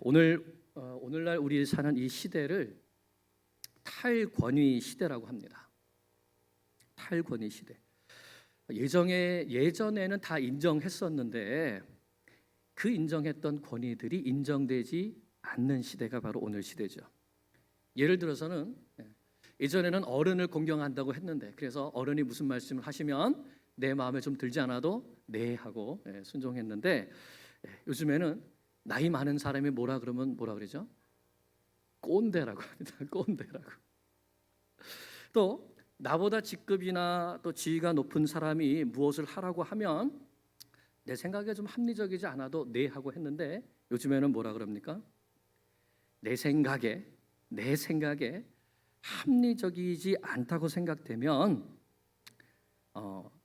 오늘날 우리 사는 이 시대를 탈권위 시대라고 합니다. 탈권위 시대. 예전에는 다 인정했었는데 그 인정했던 권위들이 인정되지 않는 시대가 바로 오늘 시대죠. 예를 들어서는 예전에는 어른을 공경한다고 했는데, 그래서 어른이 무슨 말씀을 하시면 내 마음에 좀 들지 않아도 네 하고 순종했는데, 요즘에는 나이 많은 사람이 뭐라 그러면 뭐라 그러죠? 꼰대라고 합니다. 꼰대라고. 또 나보다 직급이나 또 지위가 높은 사람이 무엇을 하라고 하면 내 생각에 좀 합리적이지 않아도 네 하고 했는데, 요즘에는 뭐라 그럽니까? 내 생각에 합리적이지 않다고 생각되면,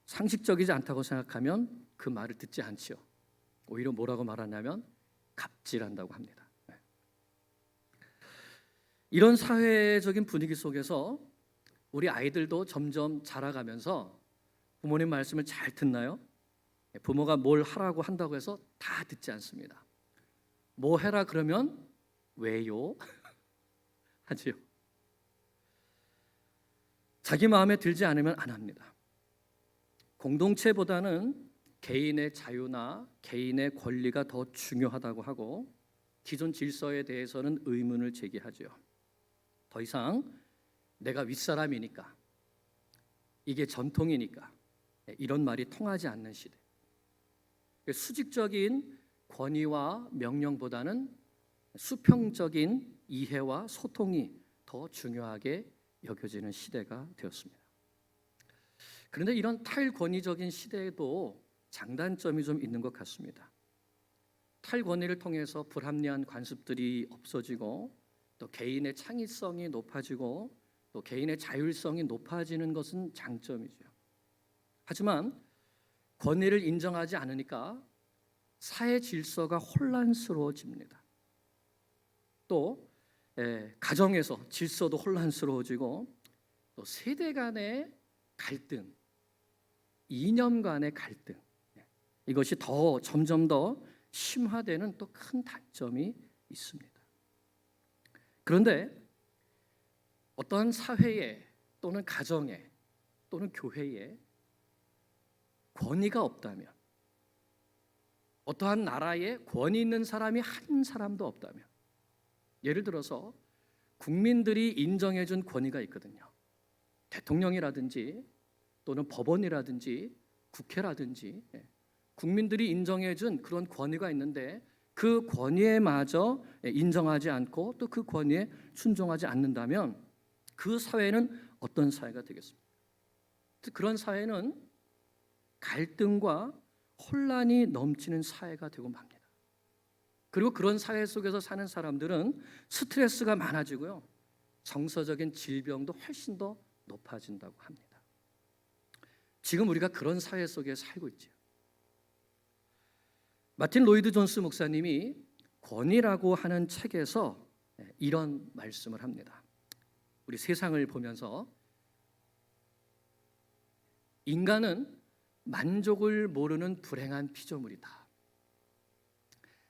상식적이지 않다고 생각하면 그 말을 듣지 않지요. 오히려 뭐라고 말하냐면 갑질한다고 합니다. 이런 사회적인 분위기 속에서 우리 아이들도 점점 자라가면서 부모님 말씀을 잘 듣나요? 부모가 뭘 하라고 한다고 해서 다 듣지 않습니다. 뭐 해라 그러면 왜요? 하지요. 자기 마음에 들지 않으면 안 합니다. 공동체보다는 개인의 자유나 개인의 권리가 더 중요하다고 하고, 기존 질서에 대해서는 의문을 제기하죠. 더 이상 내가 윗사람이니까, 이게 전통이니까, 이런 말이 통하지 않는 시대. 수직적인 권위와 명령보다는 수평적인 이해와 소통이 더 중요하게 여겨지는 시대가 되었습니다. 그런데 이런 탈권위적인 시대에도 장단점이 좀 있는 것 같습니다. 탈권위를 통해서 불합리한 관습들이 없어지고, 또 개인의 창의성이 높아지고, 또 개인의 자율성이 높아지는 것은 장점이죠. 하지만 권위를 인정하지 않으니까 사회 질서가 혼란스러워집니다. 또 가정에서 질서도 혼란스러워지고, 또 세대 간의 갈등, 이념 간의 갈등, 이것이 점점 더 심화되는 또 큰 단점이 있습니다. 그런데 어떠한 사회에 또는 가정에 또는 교회에 권위가 없다면, 어떠한 나라에 권위 있는 사람이 한 사람도 없다면, 예를 들어서 국민들이 인정해 준 권위가 있거든요. 대통령이라든지 또는 법원이라든지 국회라든지, 국민들이 인정해 준 그런 권위가 있는데 그 권위에마저 인정하지 않고 또 그 권위에 순종하지 않는다면 그 사회는 어떤 사회가 되겠습니까? 그런 사회는 갈등과 혼란이 넘치는 사회가 되고 맙니다. 그리고 그런 사회 속에서 사는 사람들은 스트레스가 많아지고요, 정서적인 질병도 훨씬 더 높아진다고 합니다. 지금 우리가 그런 사회 속에 살고 있죠. 마틴 로이드 존스 목사님이 권위라고 하는 책에서 이런 말씀을 합니다. 우리 세상을 보면서 인간은 만족을 모르는 불행한 피조물이다.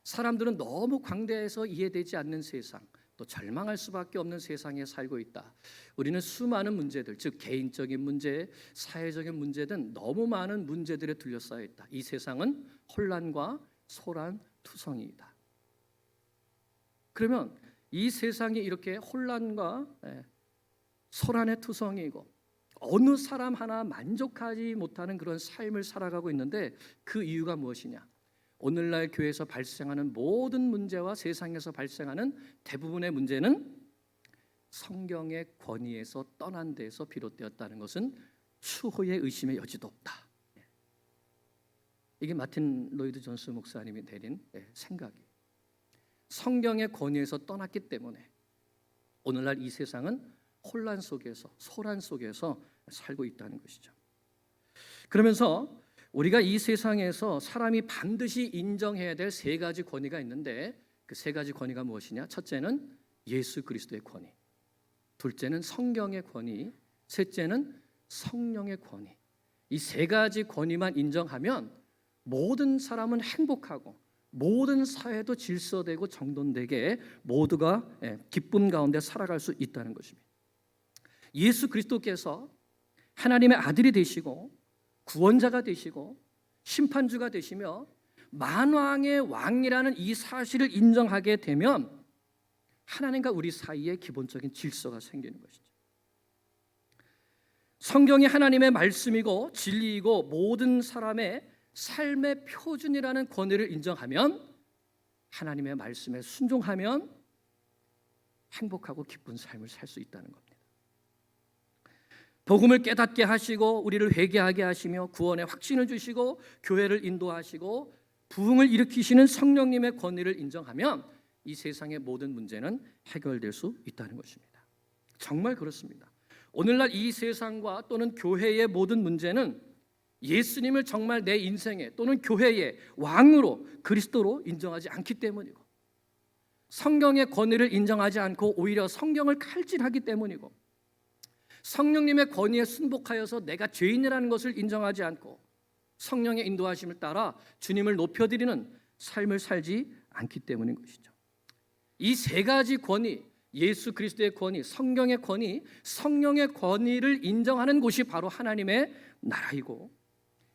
사람들은 너무 광대해서 이해되지 않는 세상, 또 절망할 수밖에 없는 세상에 살고 있다. 우리는 수많은 문제들, 즉 개인적인 문제, 사회적인 문제든 너무 많은 문제들에 둘러싸여 있다. 이 세상은 혼란과 소란투성이다. 그러면 이 세상이 이렇게 혼란과 소란의 투성이고 어느 사람 하나 만족하지 못하는 그런 삶을 살아가고 있는데, 그 이유가 무엇이냐? 오늘날 교회에서 발생하는 모든 문제와 세상에서 발생하는 대부분의 문제는 성경의 권위에서 떠난 데에서 비롯되었다는 것은 추호의 의심의 여지도 없다. 이게 마틴 로이드 존스 목사님이 내린 생각이, 성경의 권위에서 떠났기 때문에 오늘날 이 세상은 혼란 속에서, 소란 속에서 살고 있다는 것이죠. 그러면서 우리가 이 세상에서 사람이 반드시 인정해야 될 세 가지 권위가 있는데, 그 세 가지 권위가 무엇이냐? 첫째는 예수 그리스도의 권위, 둘째는 성경의 권위, 셋째는 성령의 권위. 이 세 가지 권위만 인정하면 모든 사람은 행복하고 모든 사회도 질서되고 정돈되게 모두가 기쁨 가운데 살아갈 수 있다는 것입니다. 예수 그리스도께서 하나님의 아들이 되시고 구원자가 되시고 심판주가 되시며 만왕의 왕이라는 이 사실을 인정하게 되면 하나님과 우리 사이에 기본적인 질서가 생기는 것이죠. 성경이 하나님의 말씀이고 진리이고 모든 사람의 삶의 표준이라는 권위를 인정하면, 하나님의 말씀에 순종하면 행복하고 기쁜 삶을 살 수 있다는 겁니다. 복음을 깨닫게 하시고 우리를 회개하게 하시며 구원의 확신을 주시고 교회를 인도하시고 부흥을 일으키시는 성령님의 권위를 인정하면 이 세상의 모든 문제는 해결될 수 있다는 것입니다. 정말 그렇습니다. 오늘날 이 세상과 또는 교회의 모든 문제는 예수님을 정말 내 인생의 또는 교회의 왕으로 그리스도로 인정하지 않기 때문이고, 성경의 권위를 인정하지 않고 오히려 성경을 칼질하기 때문이고, 성령님의 권위에 순복하여서 내가 죄인이라는 것을 인정하지 않고 성령의 인도하심을 따라 주님을 높여드리는 삶을 살지 않기 때문인 것이죠. 이 세 가지 권위, 예수 그리스도의 권위, 성경의 권위, 성령의 권위를 인정하는 곳이 바로 하나님의 나라이고,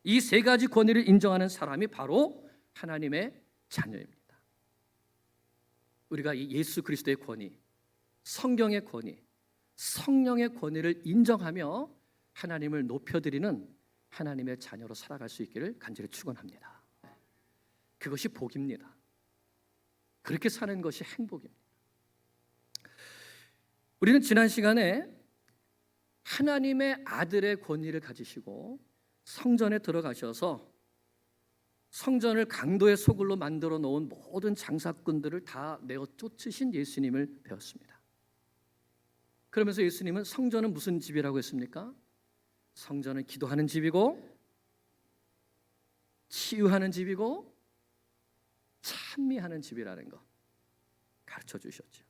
이 세 가지 권위를 인정하는 사람이 바로 하나님의 자녀입니다. 우리가 이 예수 그리스도의 권위, 성경의 권위, 성령의 권위를 인정하며 하나님을 높여드리는 하나님의 자녀로 살아갈 수 있기를 간절히 축원합니다. 그것이 복입니다. 그렇게 사는 것이 행복입니다. 우리는 지난 시간에 하나님의 아들의 권위를 가지시고 성전에 들어가셔서 성전을 강도의 소굴로 만들어 놓은 모든 장사꾼들을 다 내어 쫓으신 예수님을 배웠습니다. 그러면서 예수님은 성전은 무슨 집이라고 했습니까? 성전은 기도하는 집이고 치유하는 집이고 찬미하는 집이라는 거 가르쳐 주셨죠.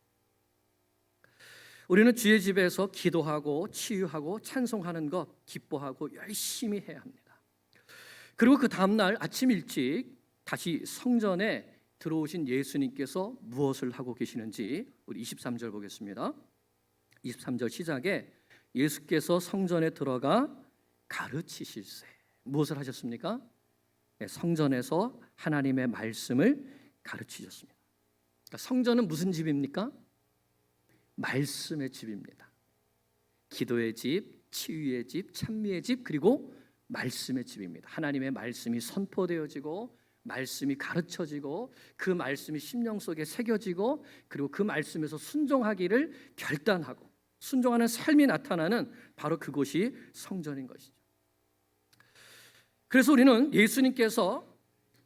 우리는 주의 집에서 기도하고 치유하고 찬송하는 것 기뻐하고 열심히 해야 합니다. 그리고 그 다음날 아침 일찍 다시 성전에 들어오신 예수님께서 무엇을 하고 계시는지 우리 23절 보겠습니다. 23절 시작에 예수께서 성전에 들어가 가르치실세. 무엇을 하셨습니까? 성전에서 하나님의 말씀을 가르치셨습니다. 그러니까 성전은 무슨 집입니까? 말씀의 집입니다. 기도의 집, 치유의 집, 찬미의 집, 그리고 말씀의 집입니다. 하나님의 말씀이 선포되어지고 말씀이 가르쳐지고 그 말씀이 심령 속에 새겨지고 그리고 그 말씀에서 순종하기를 결단하고 순종하는 삶이 나타나는 바로 그곳이 성전인 것이죠. 그래서 우리는 예수님께서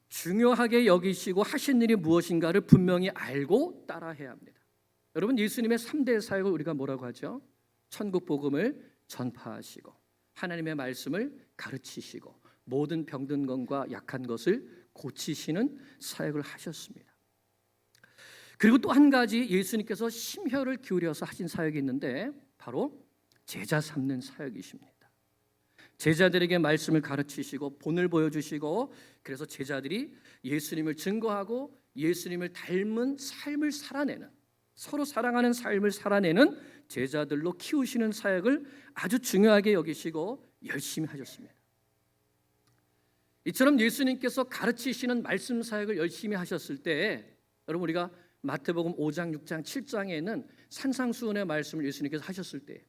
중요하게 여기시고 하신 일이 무엇인가를 분명히 알고 따라해야 합니다. 여러분, 예수님의 3대 사역을 우리가 뭐라고 하죠? 천국 복음을 전파하시고 하나님의 말씀을 가르치시고 모든 병든 것과 약한 것을 고치시는 사역을 하셨습니다. 그리고 또 한 가지 예수님께서 심혈을 기울여서 하신 사역이 있는데 바로 제자 삼는 사역이십니다. 제자들에게 말씀을 가르치시고 본을 보여주시고 그래서 제자들이 예수님을 증거하고 예수님을 닮은 삶을 살아내는, 서로 사랑하는 삶을 살아내는 제자들로 키우시는 사역을 아주 중요하게 여기시고 열심히 하셨습니다. 이처럼 예수님께서 가르치시는 말씀 사역을 열심히 하셨을 때 여러분, 우리가 마태복음 5장, 6장, 7장에는 산상수훈의 말씀을 예수님께서 하셨을 때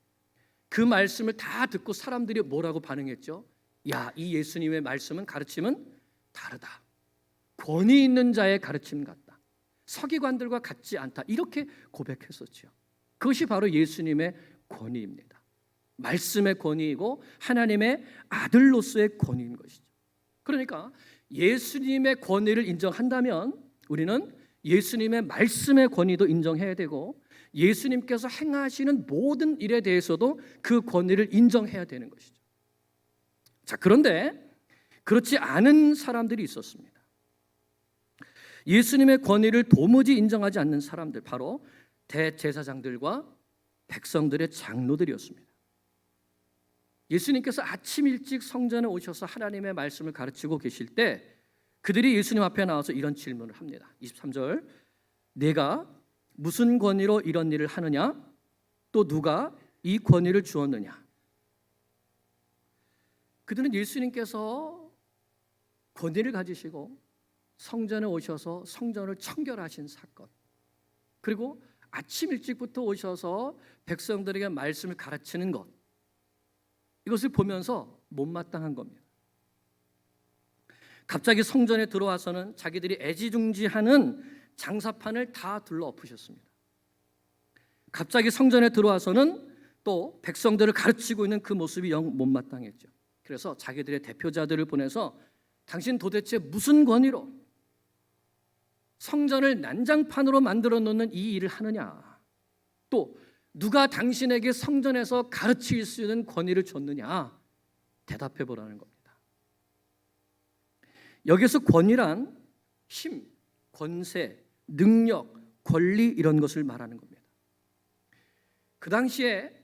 그 말씀을 다 듣고 사람들이 뭐라고 반응했죠? 야, 이 예수님의 말씀은 가르침은 다르다. 권위 있는 자의 가르침 같다. 서기관들과 같지 않다. 이렇게 고백했었죠. 그것이 바로 예수님의 권위입니다. 말씀의 권위이고 하나님의 아들로서의 권위인 것이죠. 그러니까 예수님의 권위를 인정한다면 우리는 예수님의 말씀의 권위도 인정해야 되고 예수님께서 행하시는 모든 일에 대해서도 그 권위를 인정해야 되는 것이죠. 자, 그런데 그렇지 않은 사람들이 있었습니다. 예수님의 권위를 도무지 인정하지 않는 사람들, 바로 대제사장들과 백성들의 장로들이었습니다. 예수님께서 아침 일찍 성전에 오셔서 하나님의 말씀을 가르치고 계실 때 그들이 예수님 앞에 나와서 이런 질문을 합니다. 23절, 내가 무슨 권위로 이런 일을 하느냐? 또 누가 이 권위를 주었느냐? 그들은 예수님께서 권위를 가지시고 성전에 오셔서 성전을 청결하신 사건, 그리고 아침 일찍부터 오셔서 백성들에게 말씀을 가르치는 것, 이것을 보면서 못마땅한 겁니다. 갑자기 성전에 들어와서는 자기들이 애지중지하는 장사판을 다 둘러 엎으셨습니다. 갑자기 성전에 들어와서는 또 백성들을 가르치고 있는 그 모습이 영 못마땅했죠. 그래서 자기들의 대표자들을 보내서 당신 도대체 무슨 권위로 성전을 난장판으로 만들어 놓는 이 일을 하느냐? 또 누가 당신에게 성전에서 가르칠 수 있는 권위를 줬느냐? 대답해 보라는 겁니다. 여기서 권위란 힘, 권세, 능력, 권리 이런 것을 말하는 겁니다. 그 당시에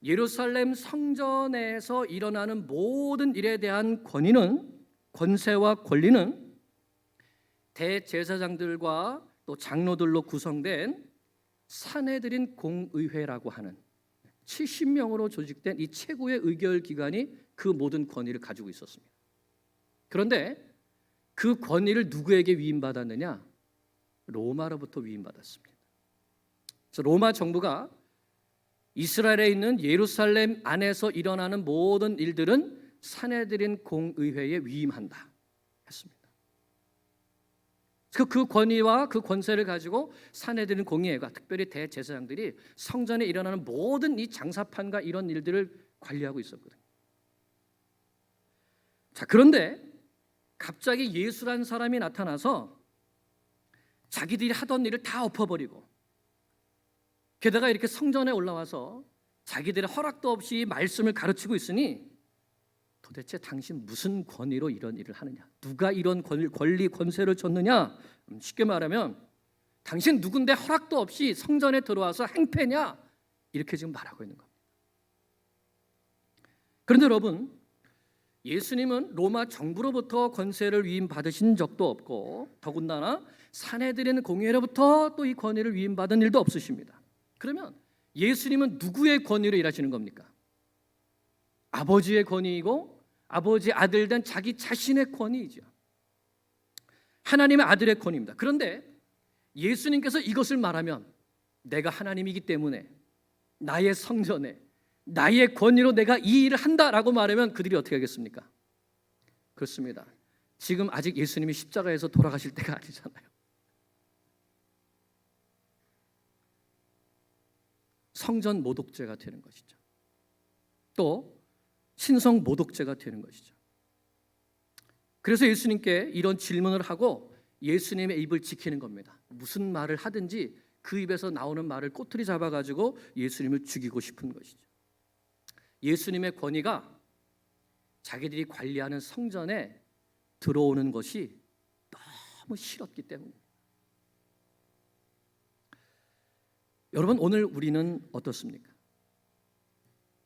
예루살렘 성전에서 일어나는 모든 일에 대한 권세와 권리는 대제사장들과 또 장로들로 구성된 산헤드린 공의회라고 하는 70명으로 조직된 이 최고의 의결 기관이 그 모든 권위를 가지고 있었습니다. 그런데 그 권위를 누구에게 위임받았느냐? 로마로부터 위임받았습니다. 그래서 로마 정부가 이스라엘에 있는 예루살렘 안에서 일어나는 모든 일들은 산헤드린 공의회에 위임한다 했습니다. 그 권위와 그 권세를 가지고 산헤드린 공의회가, 특별히 대제사장들이 성전에 일어나는 모든 이 장사판과 이런 일들을 관리하고 있었거든요. 자, 그런데 갑자기 예수라는 사람이 나타나서 자기들이 하던 일을 다 엎어버리고, 게다가 이렇게 성전에 올라와서 자기들의 허락도 없이 말씀을 가르치고 있으니 도대체 당신 무슨 권위로 이런 일을 하느냐? 누가 이런 권리, 권세를 줬느냐? 쉽게 말하면 당신 누군데 허락도 없이 성전에 들어와서 행패냐? 이렇게 지금 말하고 있는 겁니다. 그런데 여러분, 예수님은 로마 정부로부터 권세를 위임받으신 적도 없고 더군다나 산헤드린 공의회로부터 또 이 권위를 위임받은 일도 없으십니다. 그러면 예수님은 누구의 권위로 일하시는 겁니까? 아버지의 권위이고 아버지의 아들 된 자기 자신의 권위이죠. 하나님의 아들의 권위입니다. 그런데 예수님께서 이것을 말하면 내가 하나님이기 때문에 나의 성전에 나의 권위로 내가 이 일을 한다라고 말하면 그들이 어떻게 하겠습니까? 그렇습니다. 지금 아직 예수님이 십자가에서 돌아가실 때가 아니잖아요. 성전 모독죄가 되는 것이죠. 또 신성 모독죄가 되는 것이죠. 그래서 예수님께 이런 질문을 하고 예수님의 입을 지키는 겁니다. 무슨 말을 하든지 그 입에서 나오는 말을 꼬투리 잡아가지고 예수님을 죽이고 싶은 것이죠. 예수님의 권위가 자기들이 관리하는 성전에 들어오는 것이 너무 싫었기 때문입니다. 여러분, 오늘 우리는 어떻습니까?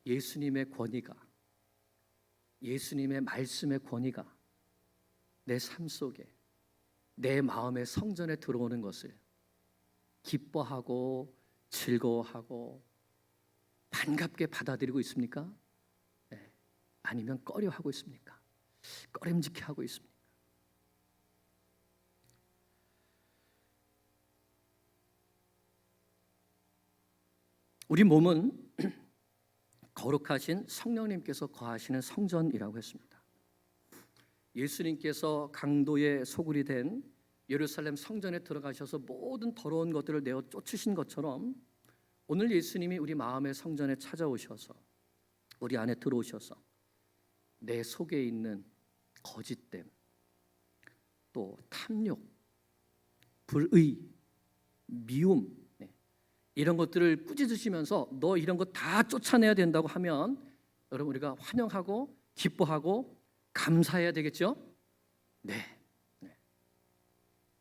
예수님의 권위가, 예수님의 말씀의 권위가 내 삶 속에, 내 마음의 성전에 들어오는 것을 기뻐하고 즐거워하고 반갑게 받아들이고 있습니까? 네. 아니면 꺼려하고 있습니까? 꺼림직해 하고 있습니까? 우리 몸은 거룩하신 성령님께서 거하시는 성전이라고 했습니다. 예수님께서 강도의 소굴이 된 예루살렘 성전에 들어가셔서 모든 더러운 것들을 내어 쫓으신 것처럼 오늘 예수님이 우리 마음의 성전에 찾아오셔서 우리 안에 들어오셔서 내 속에 있는 거짓됨, 또 탐욕, 불의, 미움, 이런 것들을 꾸짖으시면서 너 이런 거 다 쫓아내야 된다고 하면 여러분 우리가 환영하고 기뻐하고 감사해야 되겠죠? 네.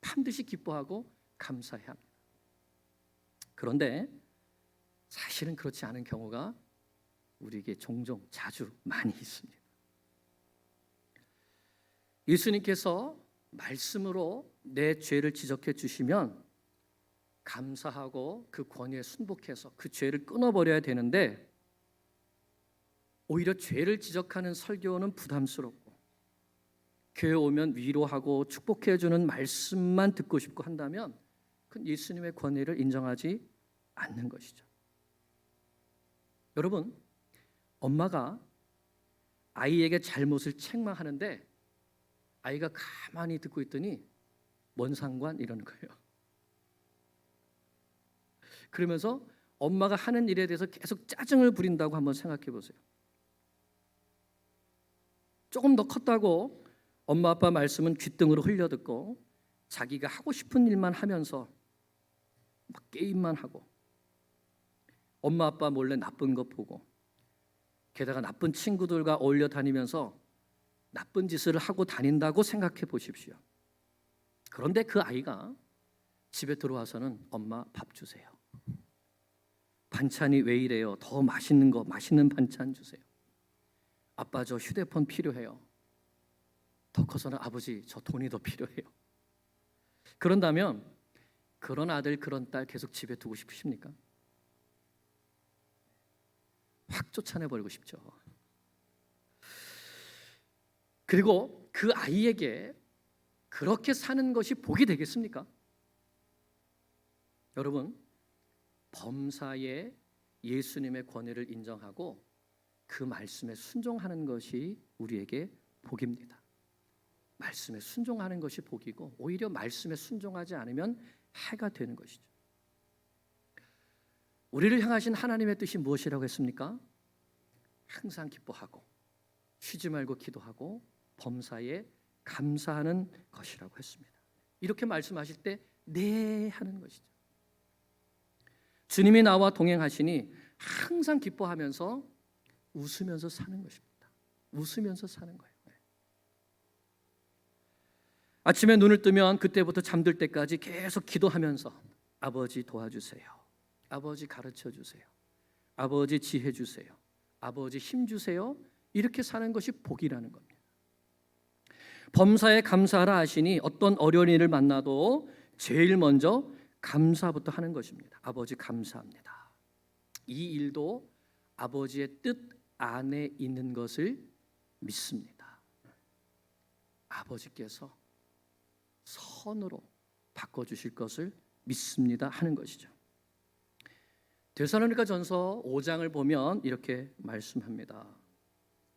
반드시 기뻐하고 감사해야 합니다. 그런데 사실은 그렇지 않은 경우가 우리에게 종종 자주 많이 있습니다. 예수님께서 말씀으로 내 죄를 지적해 주시면 감사하고 그 권위에 순복해서 그 죄를 끊어버려야 되는데, 오히려 죄를 지적하는 설교는 부담스럽고 교회 오면 위로하고 축복해 주는 말씀만 듣고 싶고 한다면 그건 예수님의 권위를 인정하지 않는 것이죠. 여러분, 엄마가 아이에게 잘못을 책망하는데 아이가 가만히 듣고 있더니 뭔 상관 이러는 거예요. 그러면서 엄마가 하는 일에 대해서 계속 짜증을 부린다고 한번 생각해 보세요. 조금 더 컸다고 엄마 아빠 말씀은 귓등으로 흘려듣고 자기가 하고 싶은 일만 하면서 막 게임만 하고 엄마 아빠 몰래 나쁜 거 보고 게다가 나쁜 친구들과 어울려 다니면서 나쁜 짓을 하고 다닌다고 생각해 보십시오. 그런데 그 아이가 집에 들어와서는 엄마 밥 주세요. 반찬이 왜 이래요? 더 맛있는 거, 맛있는 반찬 주세요. 아빠 저 휴대폰 필요해요. 더 커서는 아버지 저 돈이 더 필요해요. 그런다면 그런 아들 그런 딸 계속 집에 두고 싶으십니까? 확 쫓아내버리고 싶죠. 그리고 그 아이에게 그렇게 사는 것이 복이 되겠습니까? 여러분, 범사에 예수님의 권위를 인정하고 그 말씀에 순종하는 것이 우리에게 복입니다. 말씀에 순종하는 것이 복이고 오히려 말씀에 순종하지 않으면 해가 되는 것이죠. 우리를 향하신 하나님의 뜻이 무엇이라고 했습니까? 항상 기뻐하고 쉬지 말고 기도하고 범사에 감사하는 것이라고 했습니다. 이렇게 말씀하실 때 네 하는 것이죠. 주님이 나와 동행하시니 항상 기뻐하면서 웃으면서 사는 것입니다. 웃으면서 사는 거예요. 아침에 눈을 뜨면 그때부터 잠들 때까지 계속 기도하면서 아버지 도와주세요. 아버지 가르쳐 주세요. 아버지 지혜 주세요. 아버지 힘 주세요. 이렇게 사는 것이 복이라는 겁니다. 범사에 감사하라 하시니 어떤 어려운 일을 만나도 제일 먼저 감사부터 하는 것입니다. 아버지 감사합니다. 이 일도 아버지의 뜻 안에 있는 것을 믿습니다. 아버지께서 선으로 바꿔주실 것을 믿습니다 하는 것이죠. 데살로니가전서 5장을 보면 이렇게 말씀합니다.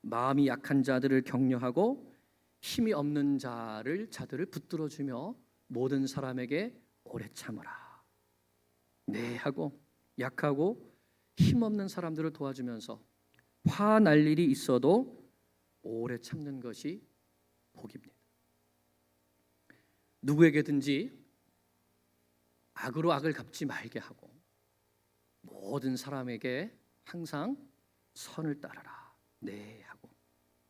마음이 약한 자들을 격려하고 힘이 없는 자들을 붙들어주며 모든 사람에게 오래 참으라. 네 하고 약하고 힘없는 사람들을 도와주면서 화날 일이 있어도 오래 참는 것이 복입니다. 누구에게든지 악으로 악을 갚지 말게 하고 모든 사람에게 항상 선을 따르라. 네 하고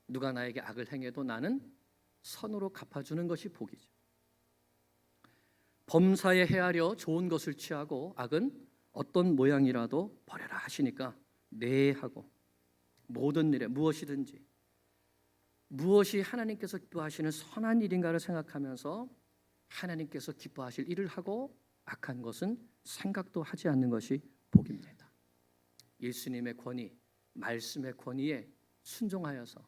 누가 나에게 악을 행해도 나는 선으로 갚아주는 것이 복이죠. 범사에 헤아려 좋은 것을 취하고 악은 어떤 모양이라도 버려라 하시니까 네 하고 모든 일에 무엇이든지 무엇이 하나님께서 기뻐하시는 선한 일인가를 생각하면서 하나님께서 기뻐하실 일을 하고 악한 것은 생각도 하지 않는 것이 복입니다. 예수님의 권위, 말씀의 권위에 순종하여서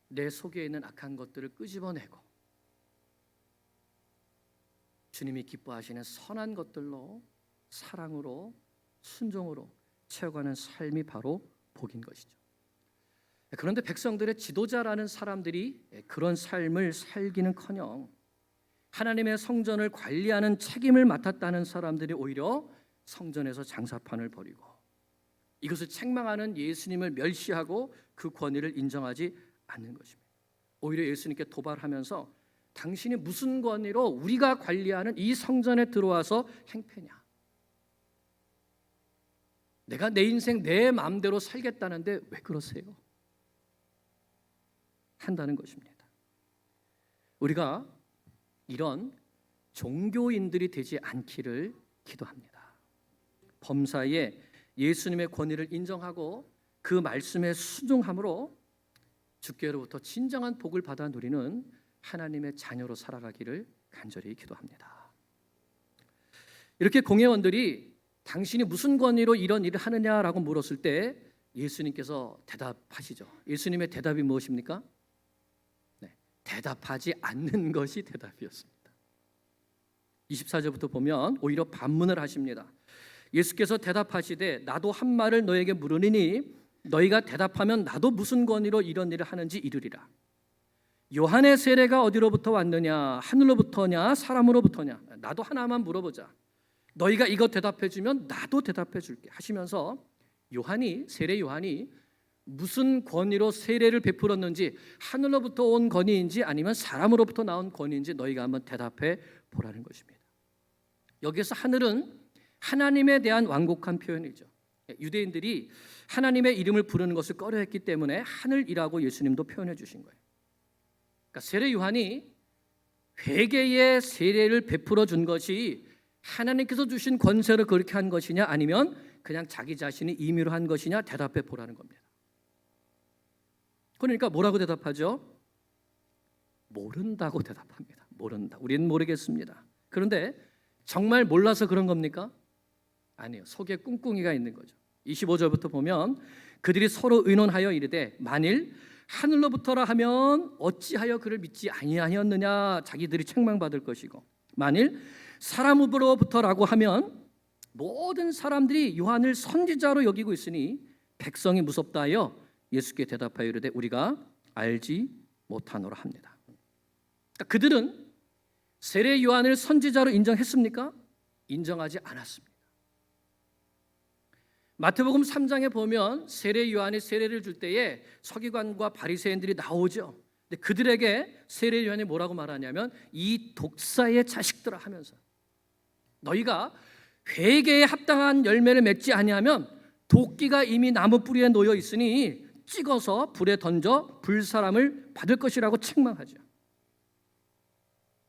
내 속에 있는 악한 것들을 끄집어내고 주님이 기뻐하시는 선한 것들로 사랑으로 순종으로 채워가는 삶이 바로 복인 것이죠. 그런데 백성들의 지도자라는 사람들이 그런 삶을 살기는커녕 하나님의 성전을 관리하는 책임을 맡았다는 사람들이 오히려 성전에서 장사판을 벌이고 이것을 책망하는 예수님을 멸시하고 그 권위를 인정하지 않는 것입니다. 오히려 예수님께 도발하면서 당신이 무슨 권위로 우리가 관리하는 이 성전에 들어와서 행패냐? 내가 내 인생 내 마음대로 살겠다는데 왜 그러세요? 한다는 것입니다. 우리가 이런 종교인들이 되지 않기를 기도합니다. 범사에 예수님의 권위를 인정하고 그 말씀에 순종함으로 주께로부터 진정한 복을 받아 누리는 하나님의 자녀로 살아가기를 간절히 기도합니다. 이렇게 공회원들이 당신이 무슨 권위로 이런 일을 하느냐라고 물었을 때 예수님께서 대답하시죠. 예수님의 대답이 무엇입니까? 대답하지 않는 것이 대답이었습니다. 24절부터 보면 오히려 반문을 하십니다. 예수께서 대답하시되 나도 한 말을 너에게 물으리니 너희가 대답하면 나도 무슨 권위로 이런 일을 하는지 이르리라. 요한의 세례가 어디로부터 왔느냐? 하늘로부터냐? 사람으로부터냐? 나도 하나만 물어보자. 너희가 이것 대답해 주면 나도 대답해 줄게 하시면서 세례 요한이 무슨 권위로 세례를 베풀었는지, 하늘로부터 온 권위인지 아니면 사람으로부터 나온 권위인지 너희가 한번 대답해 보라는 것입니다. 여기서 하늘은 하나님에 대한 완곡한 표현이죠. 유대인들이 하나님의 이름을 부르는 것을 꺼려했기 때문에 하늘이라고 예수님도 표현해 주신 거예요. 그러니까 세례 요한이 회개의 세례를 베풀어 준 것이 하나님께서 주신 권세로 그렇게 한 것이냐 아니면 그냥 자기 자신이 임의로 한 것이냐 대답해 보라는 겁니다. 그러니까 뭐라고 대답하죠? 모른다고 대답합니다. 모른다. 우리는 모르겠습니다. 그런데 정말 몰라서 그런 겁니까? 아니에요. 속에 꿍꿍이가 있는 거죠. 25절부터 보면 그들이 서로 의논하여 이르되 만일 하늘로부터라 하면 어찌하여 그를 믿지 아니하였느냐 자기들이 책망받을 것이고 만일 사람으로부터라고 하면 모든 사람들이 요한을 선지자로 여기고 있으니 백성이 무섭다 하여 예수께 대답하여 이르되 우리가 알지 못하노라 합니다. 그러니까 그들은 세례 요한을 선지자로 인정했습니까? 인정하지 않았습니다. 마태복음 3장에 보면 세례 요한이 세례를 줄 때에 서기관과 바리새인들이 나오죠. 근데 그들에게 세례 요한이 뭐라고 말하냐면 이 독사의 자식들아 하면서 너희가 회개에 합당한 열매를 맺지 아니하면 도끼가 이미 나무 뿌리에 놓여 있으니 찍어서 불에 던져 불사람을 받을 것이라고 책망하죠.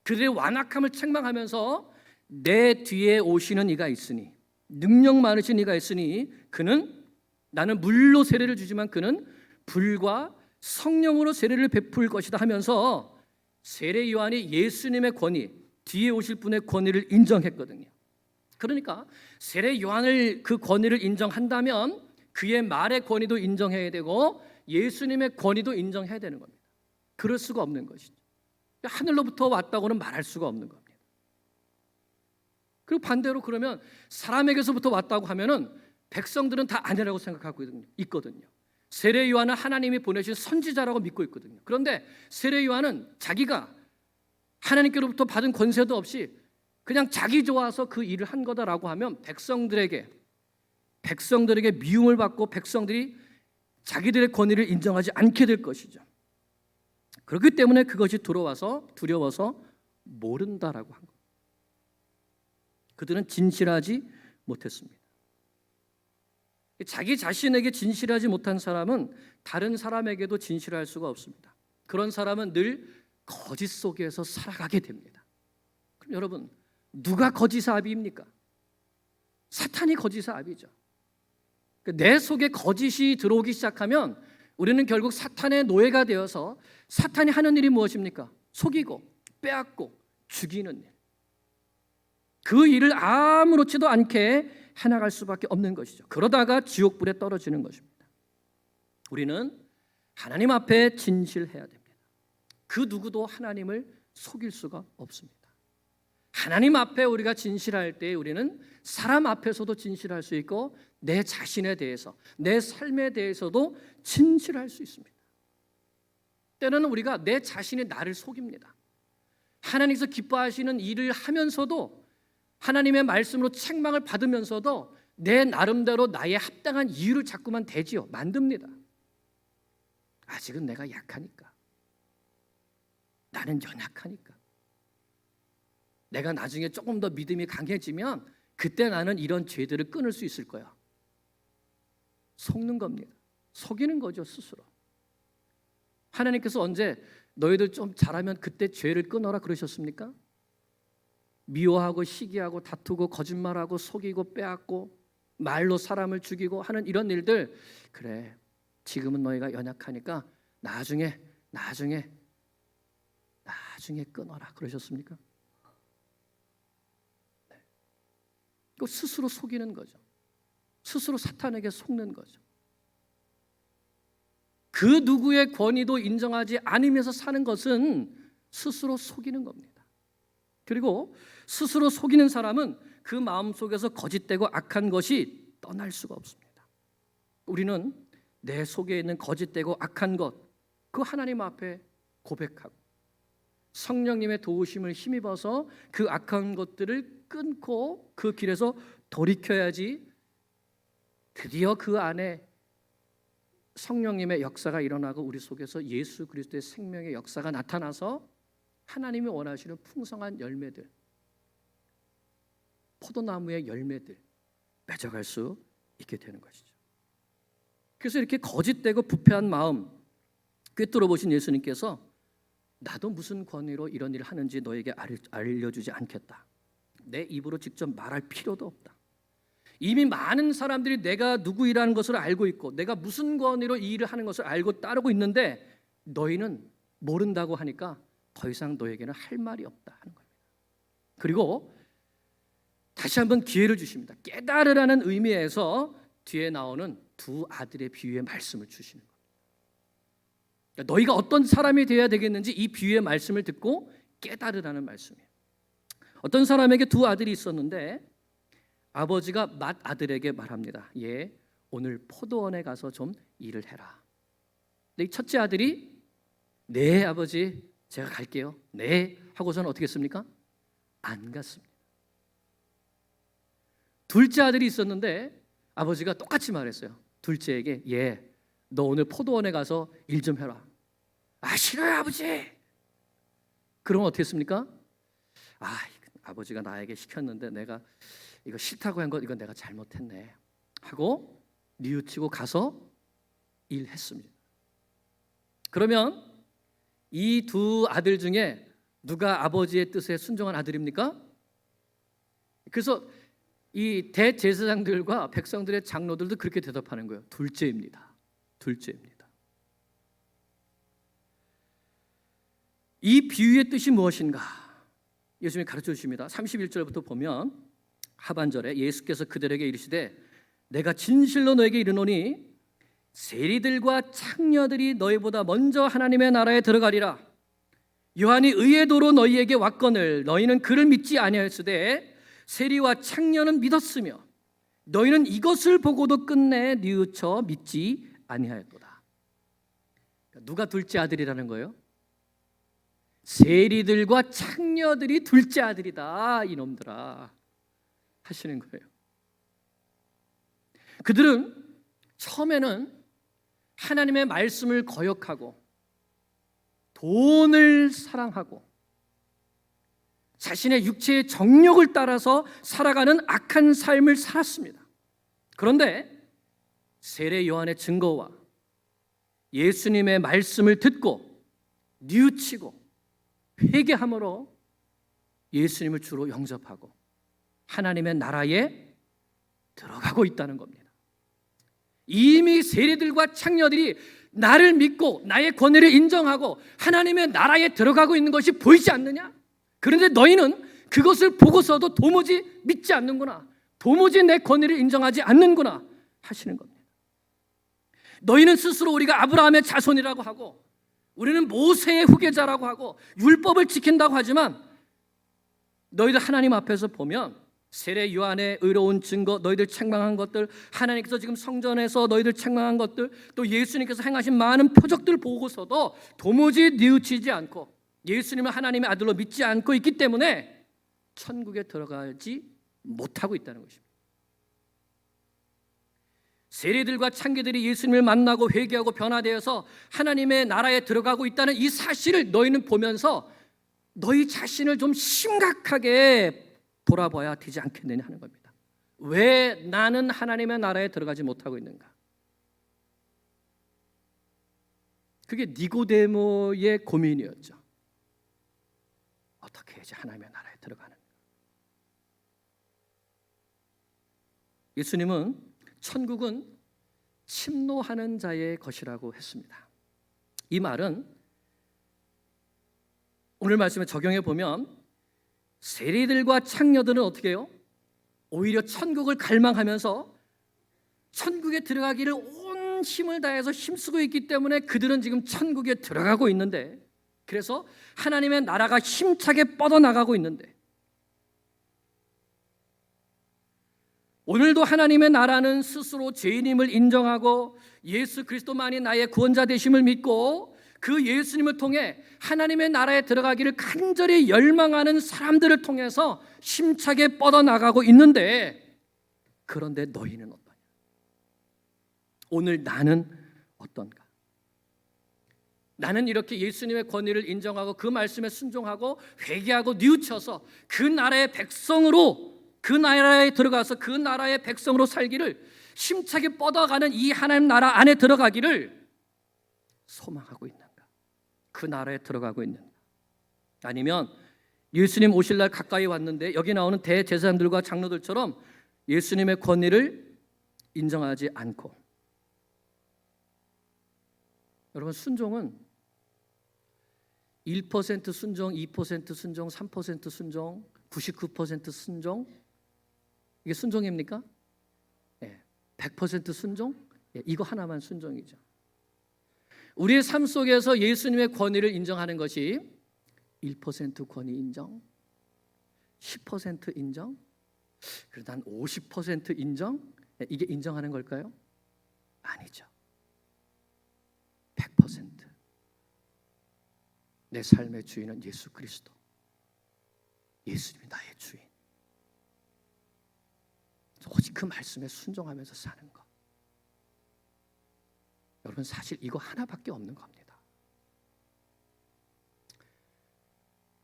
그들의 완악함을 책망하면서 내 뒤에 오시는 이가 있으니 능력 많으신 이가 있으니 그는 나는 물로 세례를 주지만 그는 불과 성령으로 세례를 베풀 것이다 하면서 세례 요한이 예수님의 권위, 뒤에 오실 분의 권위를 인정했거든요. 그러니까 세례 요한을 그 권위를 인정한다면 그의 말의 권위도 인정해야 되고 예수님의 권위도 인정해야 되는 겁니다. 그럴 수가 없는 것이죠. 하늘로부터 왔다고는 말할 수가 없는 겁니다. 그리고 반대로 그러면 사람에게서부터 왔다고 하면은 백성들은 다 아니라고 생각하고 있거든요. 세례 요한은 하나님이 보내신 선지자라고 믿고 있거든요. 그런데 세례 요한은 자기가 하나님께로부터 받은 권세도 없이 그냥 자기 좋아서 그 일을 한 거다라고 하면 백성들에게 미움을 받고 백성들이 자기들의 권위를 인정하지 않게 될 것이죠. 그렇기 때문에 그것이 두려워서 모른다라고 한 겁니다. 그들은 진실하지 못했습니다. 자기 자신에게 진실하지 못한 사람은 다른 사람에게도 진실할 수가 없습니다. 그런 사람은 늘 거짓 속에서 살아가게 됩니다. 그럼 여러분, 누가 거짓의 아비입니까? 사탄이 거짓의 아비죠. 내 속에 거짓이 들어오기 시작하면 우리는 결국 사탄의 노예가 되어서 사탄이 하는 일이 무엇입니까? 속이고 빼앗고 죽이는 일. 그 일을 아무렇지도 않게 해나갈 수밖에 없는 것이죠. 그러다가 지옥불에 떨어지는 것입니다. 우리는 하나님 앞에 진실해야 됩니다. 그 누구도 하나님을 속일 수가 없습니다. 하나님 앞에 우리가 진실할 때 우리는 사람 앞에서도 진실할 수 있고 내 자신에 대해서, 내 삶에 대해서도 진실할 수 있습니다. 때로는 우리가 내 자신이 나를 속입니다. 하나님께서 기뻐하시는 일을 하면서도 하나님의 말씀으로 책망을 받으면서도 내 나름대로 나의 합당한 이유를 자꾸만 만듭니다. 아직은 내가 약하니까, 나는 연약하니까, 내가 나중에 조금 더 믿음이 강해지면 그때 나는 이런 죄들을 끊을 수 있을 거야. 속는 겁니다. 속이는 거죠, 스스로. 하나님께서 언제 너희들 좀 잘하면 그때 죄를 끊어라 그러셨습니까? 미워하고 시기하고 다투고 거짓말하고 속이고 빼앗고 말로 사람을 죽이고 하는 이런 일들, 그래 지금은 너희가 연약하니까 나중에 나중에 끊어라 그러셨습니까? 네. 그 스스로 속이는 거죠. 스스로 사탄에게 속는 거죠. 그 누구의 권위도 인정하지 않으면서 사는 것은 스스로 속이는 겁니다. 그리고 스스로 속이는 사람은 그 마음속에서 거짓되고 악한 것이 떠날 수가 없습니다. 우리는 내 속에 있는 거짓되고 악한 것, 그 하나님 앞에 고백하고 성령님의 도우심을 힘입어서 그 악한 것들을 끊고 그 길에서 돌이켜야지 드디어 그 안에 성령님의 역사가 일어나고 우리 속에서 예수 그리스도의 생명의 역사가 나타나서 하나님이 원하시는 풍성한 열매들, 포도나무의 열매들 맺어갈 수 있게 되는 것이죠. 그래서 이렇게 거짓되고 부패한 마음 꿰뚫어 보신 예수님께서 나도 무슨 권위로 이런 일을 하는지 너에게 알려주지 않겠다. 내 입으로 직접 말할 필요도 없다. 이미 많은 사람들이 내가 누구이라는 것을 알고 있고 내가 무슨 권위로 이 일을 하는 것을 알고 따르고 있는데 너희는 모른다고 하니까 더 이상 너에게는 할 말이 없다 하는 겁니다. 그리고 다시 한번 기회를 주십니다. 깨달으라는 의미에서 뒤에 나오는 두 아들의 비유의 말씀을 주시는 겁니다. 너희가 어떤 사람이 되어야 되겠는지 이 비유의 말씀을 듣고 깨달으라는 말씀이에요. 어떤 사람에게 두 아들이 있었는데 아버지가 맏아들에게 말합니다. 예, 오늘 포도원에 가서 좀 일을 해라. 근데 이 첫째 아들이 네 아버지 제가 갈게요. 네 하고서는 어떻게 했습니까? 안 갔습니다. 둘째 아들이 있었는데 아버지가 똑같이 말했어요. 둘째에게 예, 너 오늘 포도원에 가서 일 좀 해라. 아 싫어요 아버지. 그럼 어떻게 했습니까? 아버지가 나에게 시켰는데 내가 이거 싫다고 한 것 이건 내가 잘못했네 하고 뉘우치고 가서 일했습니다. 그러면 이 두 아들 중에 누가 아버지의 뜻에 순종한 아들입니까? 그래서 이 대제사장들과 백성들의 장로들도 그렇게 대답하는 거예요. 둘째입니다. 둘째입니다. 이 비유의 뜻이 무엇인가? 예수님이 가르쳐 주십니다. 31절부터 보면 하반절에 예수께서 그들에게 이르시되 내가 진실로 너에게 이르노니 세리들과 창녀들이 너희보다 먼저 하나님의 나라에 들어가리라. 요한이 의의 도로 너희에게 왔거늘 너희는 그를 믿지 아니하였으되 세리와 창녀는 믿었으며 너희는 이것을 보고도 끝내 뉘우쳐 믿지 아니하였도다. 누가 둘째 아들이라는 거예요? 세리들과 창녀들이 둘째 아들이다 이놈들아 하시는 거예요. 그들은 처음에는 하나님의 말씀을 거역하고 돈을 사랑하고 자신의 육체의 정욕을 따라서 살아가는 악한 삶을 살았습니다. 그런데 세례 요한의 증거와 예수님의 말씀을 듣고 뉘우치고 회개함으로 예수님을 주로 영접하고 하나님의 나라에 들어가고 있다는 겁니다. 이미 세리들과 창녀들이 나를 믿고 나의 권위를 인정하고 하나님의 나라에 들어가고 있는 것이 보이지 않느냐? 그런데 너희는 그것을 보고서도 도무지 믿지 않는구나. 도무지 내 권위를 인정하지 않는구나 하시는 겁니다. 너희는 스스로 우리가 아브라함의 자손이라고 하고 우리는 모세의 후계자라고 하고 율법을 지킨다고 하지만 너희들 하나님 앞에서 보면 세례 요한의 의로운 증거, 너희들 책망한 것들, 하나님께서 지금 성전에서 너희들 책망한 것들, 또 예수님께서 행하신 많은 표적들 보고서도 도무지 뉘우치지 않고 예수님을 하나님의 아들로 믿지 않고 있기 때문에 천국에 들어가지 못하고 있다는 것입니다. 세리들과 창기들이 예수님을 만나고 회개하고 변화되어서 하나님의 나라에 들어가고 있다는 이 사실을 너희는 보면서 너희 자신을 좀 심각하게 돌아봐야 되지 않겠느냐 하는 겁니다. 왜 나는 하나님의 나라에 들어가지 못하고 있는가? 그게 니고데모의 고민이었죠. 어떻게 해야지 하나님의 나라에 들어가는가? 예수님은 천국은 침노하는 자의 것이라고 했습니다. 이 말은 오늘 말씀에 적용해 보면 세리들과 창녀들은 어떻게 해요? 오히려 천국을 갈망하면서 천국에 들어가기를 온 힘을 다해서 힘쓰고 있기 때문에 그들은 지금 천국에 들어가고 있는데, 그래서 하나님의 나라가 힘차게 뻗어나가고 있는데, 오늘도 하나님의 나라는 스스로 죄인임을 인정하고 예수 그리스도만이 나의 구원자 되심을 믿고 그 예수님을 통해 하나님의 나라에 들어가기를 간절히 열망하는 사람들을 통해서 힘차게 뻗어나가고 있는데, 그런데 너희는 어떠냐? 오늘 나는 어떤가? 나는 이렇게 예수님의 권위를 인정하고 그 말씀에 순종하고 회개하고 뉘우쳐서 그 나라의 백성으로, 그 나라에 들어가서 그 나라의 백성으로 살기를, 힘차게 뻗어가는 이 하나님 나라 안에 들어가기를 소망하고 있는가? 그 나라에 들어가고 있는가? 아니면 예수님 오실 날 가까이 왔는데 여기 나오는 대제사장들과 장로들처럼 예수님의 권위를 인정하지 않고, 여러분, 순종은 1% 순종, 2% 순종, 3% 순종, 99% 순종, 이게 순종입니까? 100% 순종? 이거 하나만 순종이죠. 우리의 삶 속에서 예수님의 권위를 인정하는 것이 1% 권위 인정, 10% 인정, 그래도 한 50% 인정? 이게 인정하는 걸까요? 아니죠. 100%. 내 삶의 주인은 예수 그리스도, 예수님이 나의 주인. 오직 그 말씀에 순종하면서 사는 것. 여러분, 사실 이거 하나밖에 없는 겁니다.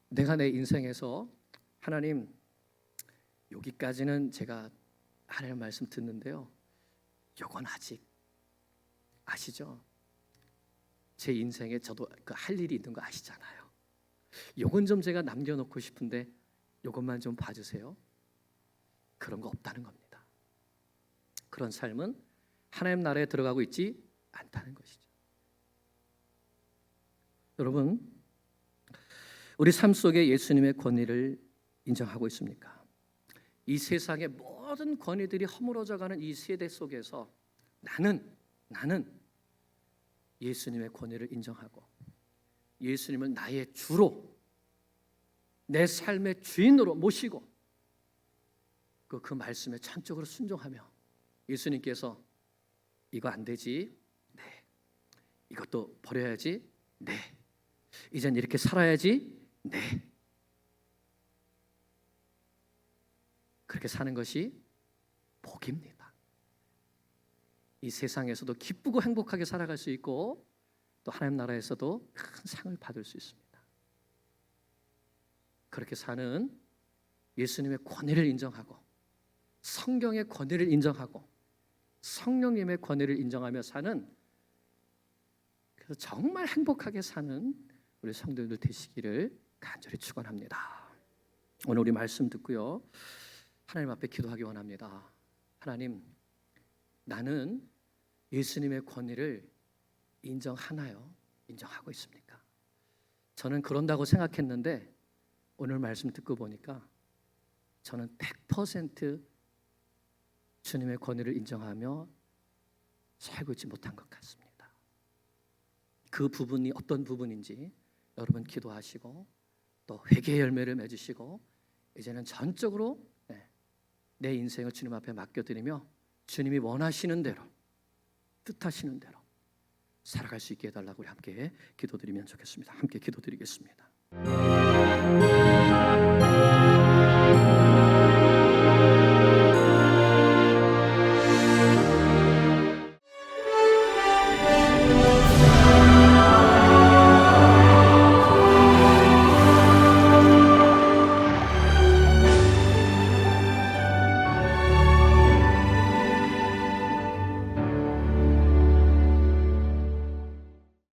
내가 내 인생에서 하나님, 여기까지는 제가 하나님 말씀 듣는데요, 요건 아직, 아시죠? 제 인생에 저도 그 할 일이 있는 거 아시잖아요. 요건 좀 제가 남겨놓고 싶은데 요것만 좀 봐주세요. 그런 거 없다는 겁니다. 그런 삶은 하나님 나라에 들어가고 있지 않다는 것이죠. 여러분, 우리 삶 속에 예수님의 권위를 인정하고 있습니까? 이 세상의 모든 권위들이 허물어져가는 이 세대 속에서 나는 예수님의 권위를 인정하고 예수님을 나의 주로, 내 삶의 주인으로 모시고 그 말씀에 전적으로 순종하며, 예수님께서 이거 안 되지? 네. 이것도 버려야지? 네. 이젠 이렇게 살아야지? 네. 그렇게 사는 것이 복입니다. 이 세상에서도 기쁘고 행복하게 살아갈 수 있고 또 하나님 나라에서도 큰 상을 받을 수 있습니다. 그렇게 사는 예수님의 권위를 인정하고 성경의 권위를 인정하고 성령님의 권위를 인정하며 사는, 그래서 정말 행복하게 사는 우리 성도들 되시기를 간절히 축원합니다. 오늘 우리 말씀 듣고요, 하나님 앞에 기도하기 원합니다. 하나님, 나는 예수님의 권위를 인정하나요? 인정하고 있습니까? 저는 그런다고 생각했는데 오늘 말씀 듣고 보니까 저는 100% 주님의 권위를 인정하며 살고 있지 못한 것 같습니다. 그 부분이 어떤 부분인지 여러분 기도하시고 또 회개의 열매를 맺으시고 이제는 전적으로 내 인생을 주님 앞에 맡겨드리며 주님이 원하시는 대로, 뜻하시는 대로 살아갈 수 있게 해달라고 우리 함께 기도드리면 좋겠습니다. 함께 기도드리겠습니다.